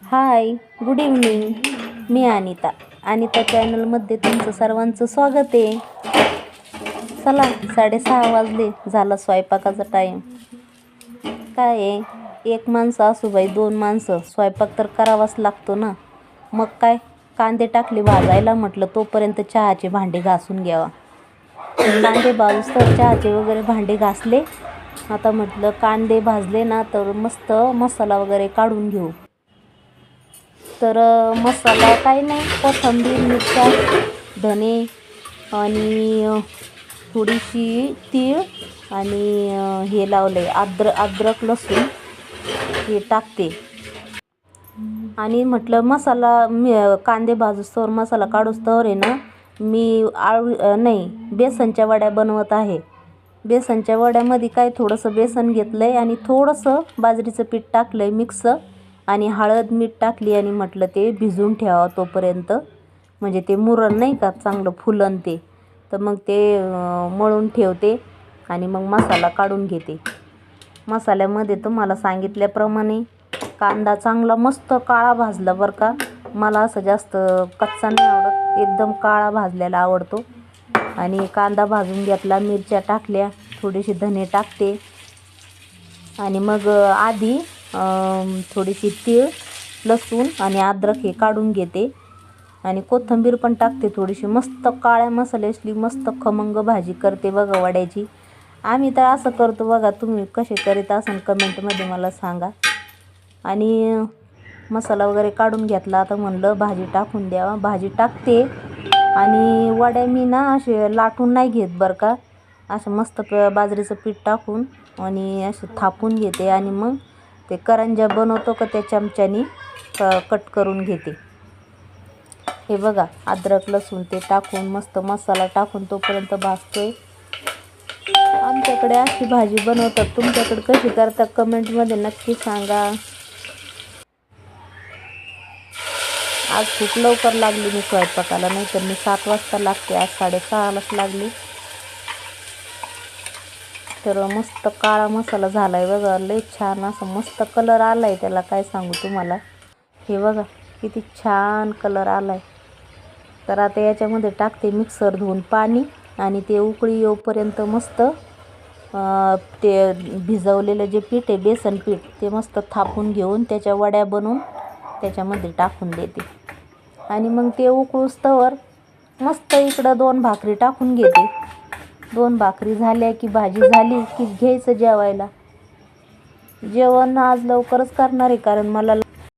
हाय, good evening. मी अनिता चॅनलमध्ये तुमचं सर्वांचं स्वागत आहे. चला 6:30 वाजले, झाला स्वयंपाकाचा टाईम. काय आहे, एक माणसं असू बाई 2 माणसं, स्वयंपाक तर करावाच लागतो ना. मग काय, कांदे टाकले भाजायला, म्हटलं तोपर्यंत चहाचे भांडे घासून घ्यावा. कांदे भाजूस तर चहाचे वगैरे भांडे घासले. आता म्हटलं कांदे भाजले ना तर मस्त मसाला वगैरे काढून घेऊ. तर मसाला काही नाही, कोथिंबीर, मिरच्या, धने आणि थोडीशी तीळ आणि हे लावले अद्रक लसूण हे टाकते. आणि म्हटलं मसाला कांदे भाजूस्तवर मसाला काढूस्तवर आहे ना, मी बेसनच्या वड्या बनवत आहे. बेसनच्या वड्यामध्ये काय थोडंसं बेसन घेतलं आहे आणि थोडंसं बाजरीचं पीठ टाकलं आहे मिक्स, आणि हळद मीठ टाकली आणि म्हटलं ते भिजून ठेवावं तोपर्यंत, म्हणजे ते मुरण नाही का चांगलं फुलन ते. तर मग ते मळून ठेवते आणि मग मसाला काढून घेते. मसाल्यामध्ये तुम्हाला सांगितल्याप्रमाणे कांदा चांगला मस्त काळा भाजला बरं का. मला असं जास्त कच्चा नाही आवडत, एकदम काळा भाजलेला आवडतो. आणि कांदा भाजून घेतला, मिरच्या टाकल्या, थोडेसे धने टाकते आणि मग आधी थोडीशी तीळ, लसूण आणि अद्रक हे काढून घेते आणि कोथिंबीर पण टाकते थोडीशी. मस्त काळ्या मसाल्याची मस्त खमंग भाजी करते बघा वड्याची. आम्ही तर असं करतो बघा, तुम्ही कसे करीत असाल कमेंटमध्ये मला सांगा. आणि मसाला वगैरे काढून घेतला. आता म्हणलं भाजी टाकून द्यावा, भाजी टाकते. आणि वड्या मी ना असे लाटून नाही घेत बरं का, असं मस्त बाजरीचं पीठ टाकून आणि असे थापून घेते आणि मग ते करंज्या बनवतो का त्या चमच्यानी कट करून घेते. हे बघा, अद्रक लसूण ते टाकून मस्त मसाला टाकून तोपर्यंत भाजतोय. आमच्याकडे अशी भाजी बनवतात, तुमच्याकडे कशी करतात कमेंटमध्ये नक्की सांगा. आज खूप लवकर लागली मी स्वयंपाकाला, नाही तर मी 7 वाजता लागते, आज 6:30लाच लागली. तर मस्त काळा मसाला झाला आहे बघा, लय छान असं मस्त कलर आला आहे त्याला, काय सांगू तुम्हाला. हे बघा किती छान कलर आला आहे. तर आता याच्यामध्ये टाकते मिक्सर धुवून पाणी आणि ते उकळी येऊपर्यंत मस्त ते भिजवलेलं जे पीठ आहे बेसन पीठ, ते मस्त थापून घेऊन त्याच्या वड्या बनवून त्याच्यामध्ये टाकून देते. आणि मग ते उकळूस्तवर मस्त इकडं 2 भाकरी टाकून घेते. 2 भाकरी झाल्या की भाजी झाली की घ्यायचं जेवायला. जेवण आज लवकरच करणार आहे, कारण मला